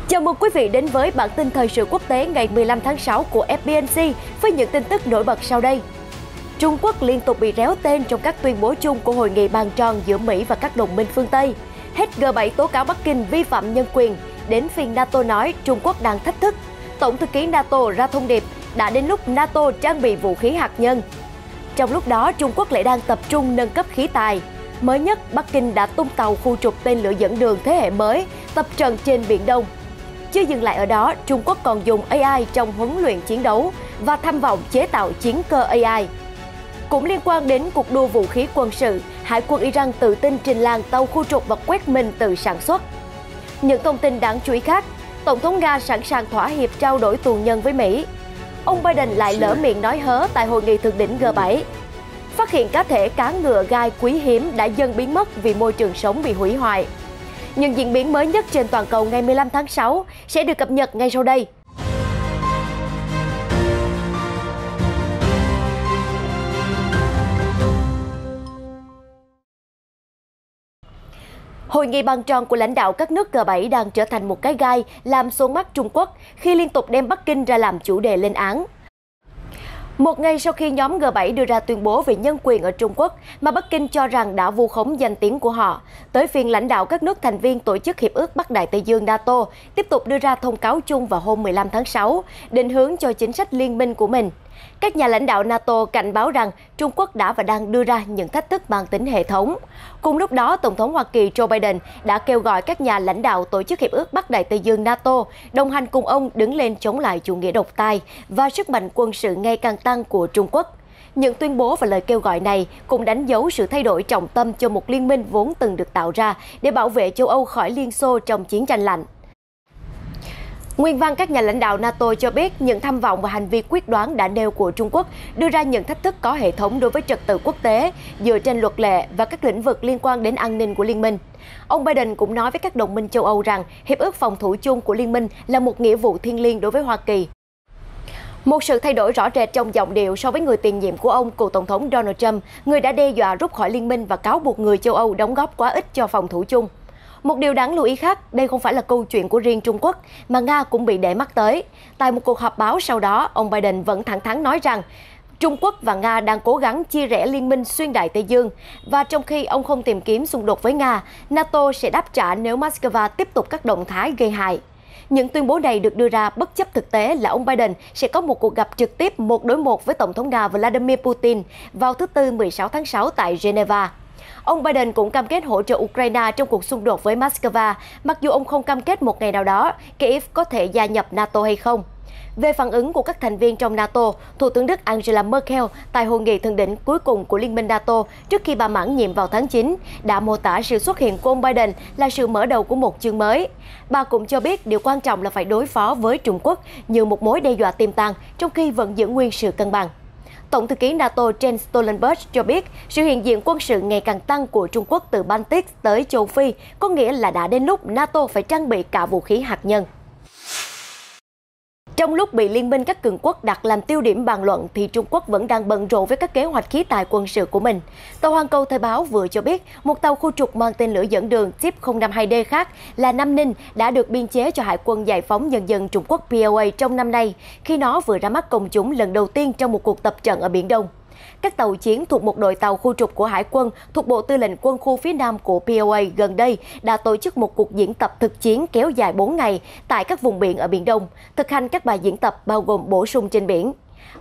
Chào mừng quý vị đến với bản tin thời sự quốc tế ngày 15 tháng 6 của FBNC với những tin tức nổi bật sau đây. Trung Quốc liên tục bị réo tên trong các tuyên bố chung của hội nghị bàn tròn giữa Mỹ và các đồng minh phương Tây. Hết G7 tố cáo Bắc Kinh vi phạm nhân quyền, đến phiên NATO nói Trung Quốc đang thách thức. Tổng thư ký NATO ra thông điệp đã đến lúc NATO trang bị vũ khí hạt nhân. Trong lúc đó, Trung Quốc lại đang tập trung nâng cấp khí tài. Mới nhất, Bắc Kinh đã tung tàu khu trục tên lửa dẫn đường thế hệ mới tập trận trên Biển Đông. Chưa dừng lại ở đó, Trung Quốc còn dùng AI trong huấn luyện chiến đấu và tham vọng chế tạo chiến cơ AI. Cũng liên quan đến cuộc đua vũ khí quân sự, Hải quân Iran tự tin trình làng tàu khu trục và quét mình tự sản xuất. Những thông tin đáng chú ý khác, Tổng thống Nga sẵn sàng thỏa hiệp trao đổi tù nhân với Mỹ. Ông Biden lại lỡ miệng nói hớ tại hội nghị thượng đỉnh G7. Phát hiện cá thể cá ngựa gai quý hiếm đã dần biến mất vì môi trường sống bị hủy hoại. Những diễn biến mới nhất trên toàn cầu ngày 15 tháng 6 sẽ được cập nhật ngay sau đây. Hội nghị bàn tròn của lãnh đạo các nước G7 đang trở thành một cái gai làm xôn mắt Trung Quốc khi liên tục đem Bắc Kinh ra làm chủ đề lên án. Một ngày sau khi nhóm G7 đưa ra tuyên bố về nhân quyền ở Trung Quốc mà Bắc Kinh cho rằng đã vu khống danh tiếng của họ, tới phiên lãnh đạo các nước thành viên Tổ chức Hiệp ước Bắc Đại Tây Dương NATO tiếp tục đưa ra thông cáo chung vào hôm 15 tháng 6, định hướng cho chính sách liên minh của mình. Các nhà lãnh đạo NATO cảnh báo rằng Trung Quốc đã và đang đưa ra những thách thức mang tính hệ thống. Cùng lúc đó, Tổng thống Hoa Kỳ Joe Biden đã kêu gọi các nhà lãnh đạo Tổ chức Hiệp ước Bắc Đại Tây Dương NATO đồng hành cùng ông đứng lên chống lại chủ nghĩa độc tài và sức mạnh quân sự ngày càng tăng của Trung Quốc. Những tuyên bố và lời kêu gọi này cũng đánh dấu sự thay đổi trọng tâm cho một liên minh vốn từng được tạo ra để bảo vệ châu Âu khỏi Liên Xô trong chiến tranh lạnh. Nguyên văn các nhà lãnh đạo NATO cho biết những tham vọng và hành vi quyết đoán đã nêu của Trung Quốc đưa ra những thách thức có hệ thống đối với trật tự quốc tế dựa trên luật lệ và các lĩnh vực liên quan đến an ninh của liên minh. Ông Biden cũng nói với các đồng minh châu Âu rằng Hiệp ước phòng thủ chung của liên minh là một nghĩa vụ thiêng liêng đối với Hoa Kỳ. Một sự thay đổi rõ rệt trong giọng điệu so với người tiền nhiệm của ông, cựu Tổng thống Donald Trump, người đã đe dọa rút khỏi liên minh và cáo buộc người châu Âu đóng góp quá ít cho phòng thủ chung. Một điều đáng lưu ý khác, đây không phải là câu chuyện của riêng Trung Quốc, mà Nga cũng bị để mắt tới. Tại một cuộc họp báo sau đó, ông Biden vẫn thẳng thắn nói rằng Trung Quốc và Nga đang cố gắng chia rẽ liên minh xuyên Đại Tây Dương, và trong khi ông không tìm kiếm xung đột với Nga, NATO sẽ đáp trả nếu Moscow tiếp tục các động thái gây hại. Những tuyên bố này được đưa ra bất chấp thực tế là ông Biden sẽ có một cuộc gặp trực tiếp 1 đối 1 với Tổng thống Nga Vladimir Putin vào thứ Tư 16 tháng 6 tại Geneva. Ông Biden cũng cam kết hỗ trợ Ukraine trong cuộc xung đột với Moscow, mặc dù ông không cam kết một ngày nào đó Kyiv có thể gia nhập NATO hay không. Về phản ứng của các thành viên trong NATO, Thủ tướng Đức Angela Merkel tại hội nghị thượng đỉnh cuối cùng của Liên minh NATO trước khi bà mãn nhiệm vào tháng 9 đã mô tả sự xuất hiện của ông Biden là sự mở đầu của một chương mới. Bà cũng cho biết điều quan trọng là phải đối phó với Trung Quốc như một mối đe dọa tiềm tàng trong khi vẫn giữ nguyên sự cân bằng. Tổng thư ký NATO Jens Stoltenberg cho biết sự hiện diện quân sự ngày càng tăng của Trung Quốc từ Baltic tới châu Phi có nghĩa là đã đến lúc NATO phải trang bị cả vũ khí hạt nhân. Trong lúc bị liên minh các cường quốc đặt làm tiêu điểm bàn luận thì Trung Quốc vẫn đang bận rộn với các kế hoạch khí tài quân sự của mình. Tờ Hoàn Cầu Thời báo vừa cho biết một tàu khu trục mang tên lửa dẫn đường TIP 052D khác là Nam Ninh đã được biên chế cho Hải quân Giải phóng Nhân dân Trung Quốc PLA trong năm nay khi nó vừa ra mắt công chúng lần đầu tiên trong một cuộc tập trận ở Biển Đông. Các tàu chiến thuộc một đội tàu khu trục của Hải quân thuộc Bộ Tư lệnh Quân khu phía Nam của PLA gần đây đã tổ chức một cuộc diễn tập thực chiến kéo dài 4 ngày tại các vùng biển ở Biển Đông, thực hành các bài diễn tập bao gồm bổ sung trên biển.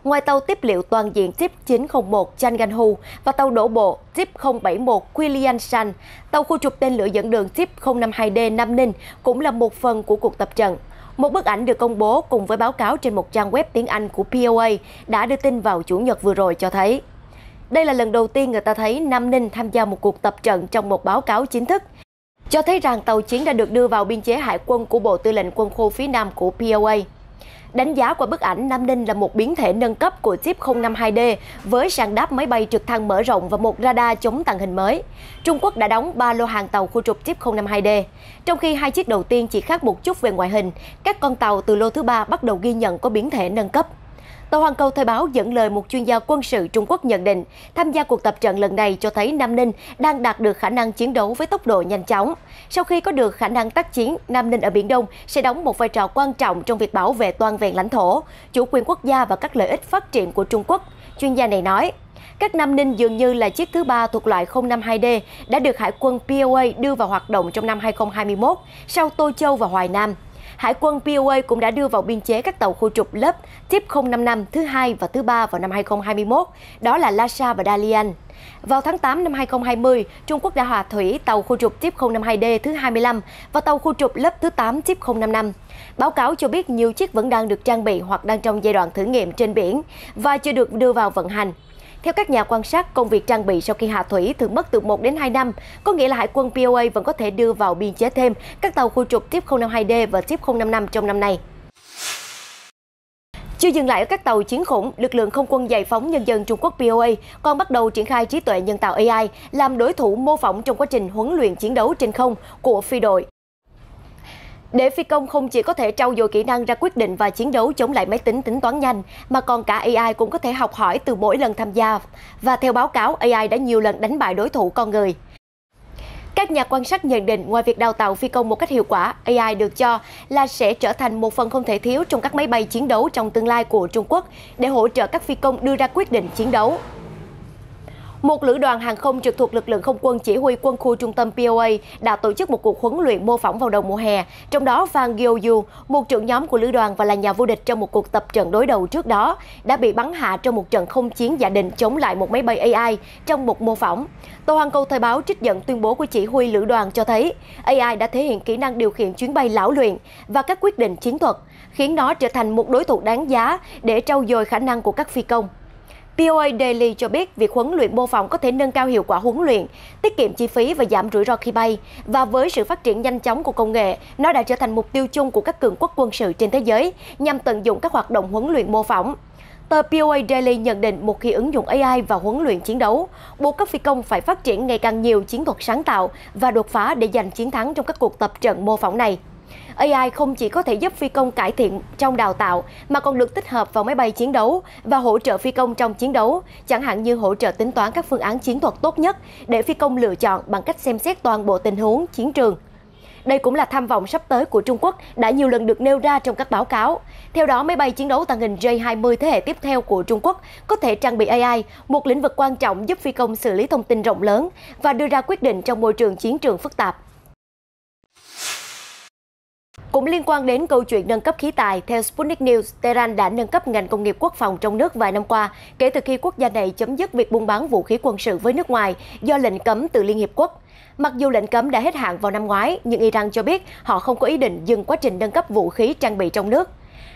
Ngoài tàu tiếp liệu toàn diện TIP 901 Chang'an-hu và tàu đổ bộ TIP 071 Quilian San, tàu khu trục tên lửa dẫn đường TIP 052D Nam Ninh cũng là một phần của cuộc tập trận. Một bức ảnh được công bố cùng với báo cáo trên một trang web tiếng Anh của POA đã đưa tin vào Chủ nhật vừa rồi cho thấy. Đây là lần đầu tiên người ta thấy Nam Ninh tham gia một cuộc tập trận trong một báo cáo chính thức, cho thấy rằng tàu chiến đã được đưa vào biên chế hải quân của Bộ Tư lệnh Quân khu phía Nam của POA. Đánh giá qua bức ảnh, Nam Ninh là một biến thể nâng cấp của TIP 052D với sàn đáp máy bay trực thăng mở rộng và một radar chống tàng hình mới. Trung Quốc đã đóng 3 lô hàng tàu khu trục TIP 052D. Trong khi hai chiếc đầu tiên chỉ khác một chút về ngoại hình, các con tàu từ lô thứ 3 bắt đầu ghi nhận có biến thể nâng cấp. Tờ Hoàn Cầu Thời báo dẫn lời một chuyên gia quân sự Trung Quốc nhận định, tham gia cuộc tập trận lần này cho thấy Nam Ninh đang đạt được khả năng chiến đấu với tốc độ nhanh chóng. Sau khi có được khả năng tác chiến, Nam Ninh ở Biển Đông sẽ đóng một vai trò quan trọng trong việc bảo vệ toàn vẹn lãnh thổ, chủ quyền quốc gia và các lợi ích phát triển của Trung Quốc. Chuyên gia này nói, các Nam Ninh dường như là chiếc thứ ba thuộc loại 052D đã được Hải quân POA đưa vào hoạt động trong năm 2021 sau Tô Châu và Hoài Nam. Hải quân POA cũng đã đưa vào biên chế các tàu khu trục lớp Tip 055 thứ hai và thứ ba vào năm 2021, đó là Lhasa và Dalian. Vào tháng 8 năm 2020, Trung Quốc đã hòa thủy tàu khu trục Tip 052D thứ 25 và tàu khu trục lớp thứ 8 Tip 055. Báo cáo cho biết nhiều chiếc vẫn đang được trang bị hoặc đang trong giai đoạn thử nghiệm trên biển và chưa được đưa vào vận hành. Theo các nhà quan sát, công việc trang bị sau khi hạ thủy thường mất từ 1 đến 2 năm, có nghĩa là Hải quân POA vẫn có thể đưa vào biên chế thêm các tàu khu trục Tip 052D và Tip 055 trong năm nay. Chưa dừng lại ở các tàu chiến khủng, lực lượng không quân giải phóng nhân dân Trung Quốc POA còn bắt đầu triển khai trí tuệ nhân tạo AI làm đối thủ mô phỏng trong quá trình huấn luyện chiến đấu trên không của phi đội. Để phi công không chỉ có thể trau dồi kỹ năng ra quyết định và chiến đấu chống lại máy tính tính toán nhanh, mà còn cả AI cũng có thể học hỏi từ mỗi lần tham gia. Và theo báo cáo, AI đã nhiều lần đánh bại đối thủ con người. Các nhà quan sát nhận định, ngoài việc đào tạo phi công một cách hiệu quả, AI được cho là sẽ trở thành một phần không thể thiếu trong các máy bay chiến đấu trong tương lai của Trung Quốc để hỗ trợ các phi công đưa ra quyết định chiến đấu. Một lữ đoàn hàng không trực thuộc lực lượng không quân chỉ huy quân khu trung tâm POA đã tổ chức một cuộc huấn luyện mô phỏng vào đầu mùa hè. Trong đó, Van Gyoyu, một trưởng nhóm của lữ đoàn và là nhà vô địch trong một cuộc tập trận đối đầu trước đó, đã bị bắn hạ trong một trận không chiến giả định chống lại một máy bay AI trong một mô phỏng. Tờ Hoàn Cầu Thời báo trích dẫn tuyên bố của chỉ huy lữ đoàn cho thấy AI đã thể hiện kỹ năng điều khiển chuyến bay lão luyện và các quyết định chiến thuật, khiến nó trở thành một đối thủ đáng giá để trau dồi khả năng của các phi công. POA Daily cho biết việc huấn luyện mô phỏng có thể nâng cao hiệu quả huấn luyện, tiết kiệm chi phí và giảm rủi ro khi bay. Và với sự phát triển nhanh chóng của công nghệ, nó đã trở thành mục tiêu chung của các cường quốc quân sự trên thế giới nhằm tận dụng các hoạt động huấn luyện mô phỏng. Tờ POA Daily nhận định một khi ứng dụng AI vào huấn luyện chiến đấu, buộc các phi công phải phát triển ngày càng nhiều chiến thuật sáng tạo và đột phá để giành chiến thắng trong các cuộc tập trận mô phỏng này. AI không chỉ có thể giúp phi công cải thiện trong đào tạo mà còn được tích hợp vào máy bay chiến đấu và hỗ trợ phi công trong chiến đấu, chẳng hạn như hỗ trợ tính toán các phương án chiến thuật tốt nhất để phi công lựa chọn bằng cách xem xét toàn bộ tình huống chiến trường. Đây cũng là tham vọng sắp tới của Trung Quốc đã nhiều lần được nêu ra trong các báo cáo. Theo đó, máy bay chiến đấu tàng hình J-20 thế hệ tiếp theo của Trung Quốc có thể trang bị AI, một lĩnh vực quan trọng giúp phi công xử lý thông tin rộng lớn và đưa ra quyết định trong môi trường chiến trường phức tạp. Cũng liên quan đến câu chuyện nâng cấp khí tài, theo Sputnik News, Tehran đã nâng cấp ngành công nghiệp quốc phòng trong nước vài năm qua, kể từ khi quốc gia này chấm dứt việc buôn bán vũ khí quân sự với nước ngoài do lệnh cấm từ Liên Hiệp Quốc. Mặc dù lệnh cấm đã hết hạn vào năm ngoái, nhưng Iran cho biết họ không có ý định dừng quá trình nâng cấp vũ khí trang bị trong nước.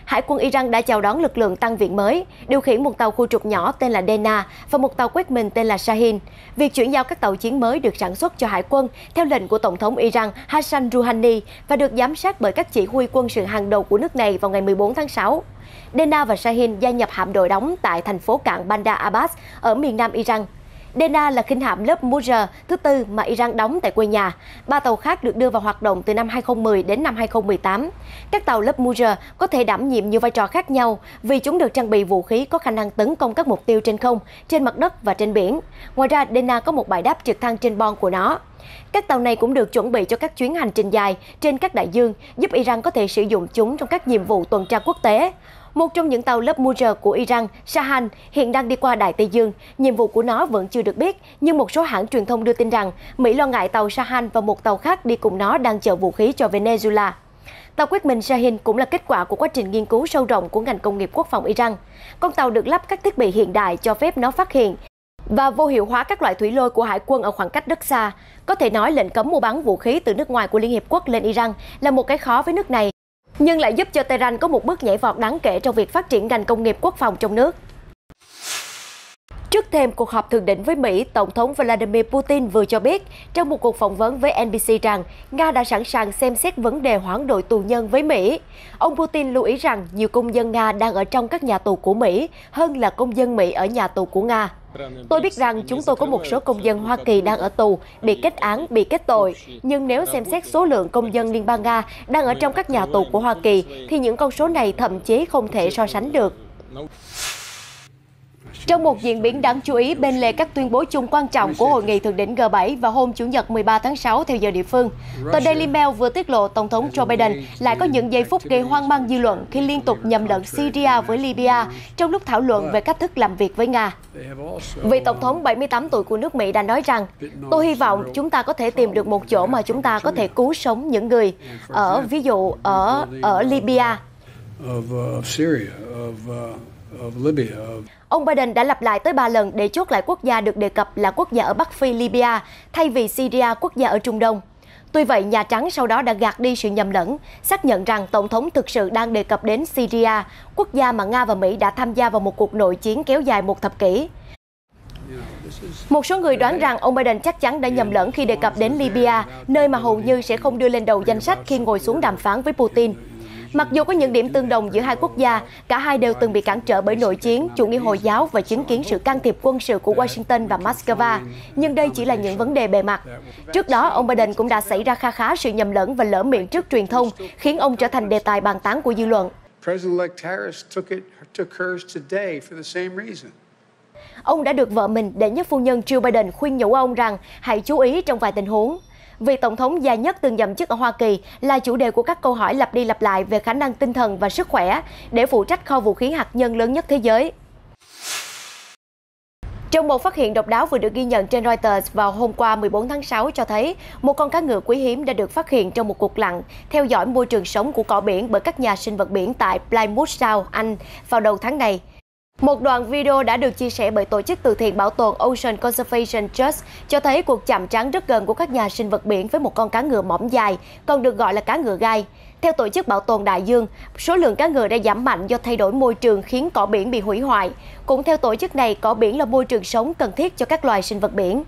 Hải quân Iran đã chào đón lực lượng tăng viện mới, điều khiển một tàu khu trục nhỏ tên là Dena và một tàu quét mình tên là Shahin. Việc chuyển giao các tàu chiến mới được sản xuất cho Hải quân theo lệnh của Tổng thống Iran Hassan Rouhani và được giám sát bởi các chỉ huy quân sự hàng đầu của nước này vào ngày 14 tháng 6. Dena và Shahin gia nhập hạm đội đóng tại thành phố cảng Bandar Abbas ở miền nam Iran. Dena là khinh hạm lớp Mujr thứ tư mà Iran đóng tại quê nhà. 3 tàu khác được đưa vào hoạt động từ năm 2010 đến năm 2018. Các tàu lớp Mujr có thể đảm nhiệm nhiều vai trò khác nhau vì chúng được trang bị vũ khí có khả năng tấn công các mục tiêu trên không, trên mặt đất và trên biển. Ngoài ra, Dena có một bãi đáp trực thăng trên bon của nó. Các tàu này cũng được chuẩn bị cho các chuyến hành trình dài trên các đại dương, giúp Iran có thể sử dụng chúng trong các nhiệm vụ tuần tra quốc tế. Một trong những tàu lớp Mujr của Iran, Shahan, hiện đang đi qua Đại Tây Dương. Nhiệm vụ của nó vẫn chưa được biết, nhưng một số hãng truyền thông đưa tin rằng Mỹ lo ngại tàu Shahan và một tàu khác đi cùng nó đang chở vũ khí cho Venezuela. Tàu quét mình Shahin cũng là kết quả của quá trình nghiên cứu sâu rộng của ngành công nghiệp quốc phòng Iran. Con tàu được lắp các thiết bị hiện đại cho phép nó phát hiện và vô hiệu hóa các loại thủy lôi của Hải quân ở khoảng cách rất xa. Có thể nói lệnh cấm mua bán vũ khí từ nước ngoài của Liên Hiệp Quốc lên Iran là một cái khó với nước này, nhưng lại giúp cho Tehran có một bước nhảy vọt đáng kể trong việc phát triển ngành công nghiệp quốc phòng trong nước. Trước thềm cuộc họp thượng đỉnh với Mỹ, Tổng thống Vladimir Putin vừa cho biết trong một cuộc phỏng vấn với NBC rằng Nga đã sẵn sàng xem xét vấn đề hoãn đổi tù nhân với Mỹ. Ông Putin lưu ý rằng nhiều công dân Nga đang ở trong các nhà tù của Mỹ hơn là công dân Mỹ ở nhà tù của Nga. Tôi biết rằng chúng tôi có một số công dân Hoa Kỳ đang ở tù, bị kết án, bị kết tội. Nhưng nếu xem xét số lượng công dân Liên bang Nga đang ở trong các nhà tù của Hoa Kỳ, thì những con số này thậm chí không thể so sánh được. Trong một diễn biến đáng chú ý bên lề các tuyên bố chung quan trọng của Hội nghị Thượng đỉnh G7 vào hôm Chủ nhật 13 tháng 6 theo giờ địa phương, tờ Daily Mail vừa tiết lộ Tổng thống Joe Biden lại có những giây phút gây hoang mang dư luận khi liên tục nhầm lẫn Syria với Libya trong lúc thảo luận về cách thức làm việc với Nga. Vị Tổng thống 78 tuổi của nước Mỹ đã nói rằng, tôi hy vọng chúng ta có thể tìm được một chỗ mà chúng ta có thể cứu sống những người, ví dụ ở Libya. Ông Biden đã lặp lại tới 3 lần để chốt lại quốc gia được đề cập là quốc gia ở Bắc Phi Libya thay vì Syria, quốc gia ở Trung Đông. Tuy vậy, Nhà Trắng sau đó đã gạt đi sự nhầm lẫn, xác nhận rằng Tổng thống thực sự đang đề cập đến Syria, quốc gia mà Nga và Mỹ đã tham gia vào một cuộc nội chiến kéo dài một thập kỷ. Một số người đoán rằng ông Biden chắc chắn đã nhầm lẫn khi đề cập đến Libya, nơi mà hầu như sẽ không đưa lên đầu danh sách khi ngồi xuống đàm phán với Putin. Mặc dù có những điểm tương đồng giữa hai quốc gia, cả hai đều từng bị cản trở bởi nội chiến, chủ nghĩa Hồi giáo và chứng kiến sự can thiệp quân sự của Washington và Moscow, nhưng đây chỉ là những vấn đề bề mặt. Trước đó, ông Biden cũng đã xảy ra khá sự nhầm lẫn và lỡ miệng trước truyền thông, khiến ông trở thành đề tài bàn tán của dư luận. Ông đã được vợ mình, đệ nhất phu nhân Jill Biden khuyên nhủ ông rằng hãy chú ý trong vài tình huống. Vị Tổng thống già nhất từng nhậm chức ở Hoa Kỳ là chủ đề của các câu hỏi lặp đi lặp lại về khả năng tinh thần và sức khỏe để phụ trách kho vũ khí hạt nhân lớn nhất thế giới. Trong một phát hiện độc đáo vừa được ghi nhận trên Reuters vào hôm qua 14 tháng 6 cho thấy một con cá ngừ quý hiếm đã được phát hiện trong một cuộc lặn theo dõi môi trường sống của cỏ biển bởi các nhà sinh vật biển tại Plymouth Sound, Anh vào đầu tháng này. Một đoạn video đã được chia sẻ bởi tổ chức từ thiện bảo tồn Ocean Conservation Trust cho thấy cuộc chạm trán rất gần của các nhà sinh vật biển với một con cá ngừ mỏng dài, còn được gọi là cá ngừ gai. Theo tổ chức bảo tồn đại dương, số lượng cá ngừ đã giảm mạnh do thay đổi môi trường khiến cỏ biển bị hủy hoại. Cũng theo tổ chức này, cỏ biển là môi trường sống cần thiết cho các loài sinh vật biển.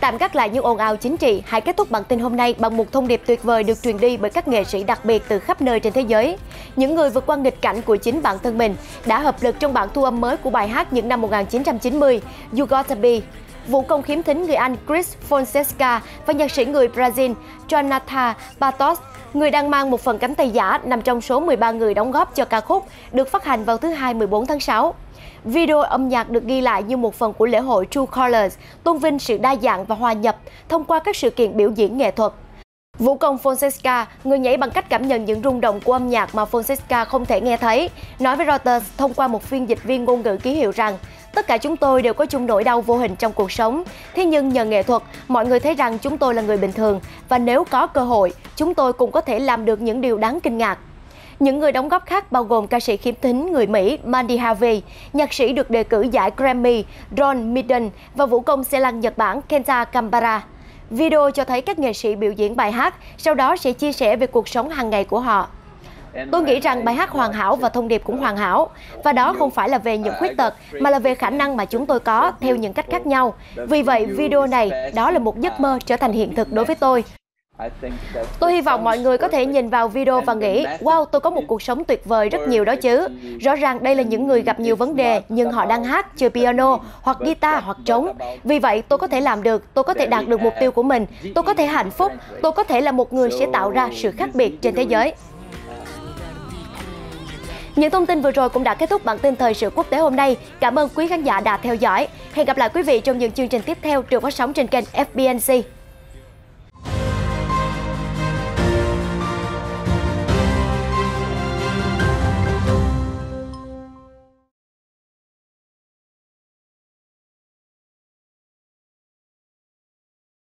Tạm gác lại những ồn ào chính trị, hãy kết thúc bản tin hôm nay bằng một thông điệp tuyệt vời được truyền đi bởi các nghệ sĩ đặc biệt từ khắp nơi trên thế giới. Những người vượt qua nghịch cảnh của chính bản thân mình đã hợp lực trong bản thu âm mới của bài hát những năm 1990, You Gotta Be. Vũ công khiếm thính người Anh Chris Fonseca và nhạc sĩ người Brazil Jonathan Bartos, người đang mang một phần cánh tay giả, nằm trong số 13 người đóng góp cho ca khúc, được phát hành vào thứ Hai 14 tháng 6. Video âm nhạc được ghi lại như một phần của lễ hội True Colors, tôn vinh sự đa dạng và hòa nhập thông qua các sự kiện biểu diễn nghệ thuật. Vũ công Fonseca, người nhảy bằng cách cảm nhận những rung động của âm nhạc mà Fonseca không thể nghe thấy, nói với Reuters thông qua một phiên dịch viên ngôn ngữ ký hiệu rằng tất cả chúng tôi đều có chung nỗi đau vô hình trong cuộc sống. Thế nhưng nhờ nghệ thuật, mọi người thấy rằng chúng tôi là người bình thường và nếu có cơ hội, chúng tôi cũng có thể làm được những điều đáng kinh ngạc. Những người đóng góp khác bao gồm ca sĩ khiếm thính người Mỹ Mandy Harvey, nhạc sĩ được đề cử giải Grammy Ron Midden và vũ công xe lăn Nhật Bản Kenta Kambara. Video cho thấy các nghệ sĩ biểu diễn bài hát, sau đó sẽ chia sẻ về cuộc sống hàng ngày của họ. Tôi nghĩ rằng bài hát hoàn hảo và thông điệp cũng hoàn hảo. Và đó không phải là về những khuyết tật, mà là về khả năng mà chúng tôi có theo những cách khác nhau. Vì vậy, video này, đó là một giấc mơ trở thành hiện thực đối với tôi. Tôi hy vọng mọi người có thể nhìn vào video và nghĩ, wow, tôi có một cuộc sống tuyệt vời rất nhiều đó chứ. Rõ ràng đây là những người gặp nhiều vấn đề, nhưng họ đang hát, chơi piano, hoặc guitar, hoặc trống. Vì vậy, tôi có thể làm được, tôi có thể đạt được mục tiêu của mình, tôi có thể hạnh phúc, tôi có thể là một người sẽ tạo ra sự khác biệt trên thế giới. Những thông tin vừa rồi cũng đã kết thúc bản tin thời sự quốc tế hôm nay. Cảm ơn quý khán giả đã theo dõi. Hẹn gặp lại quý vị trong những chương trình tiếp theo được phát sóng trên kênh FBNC.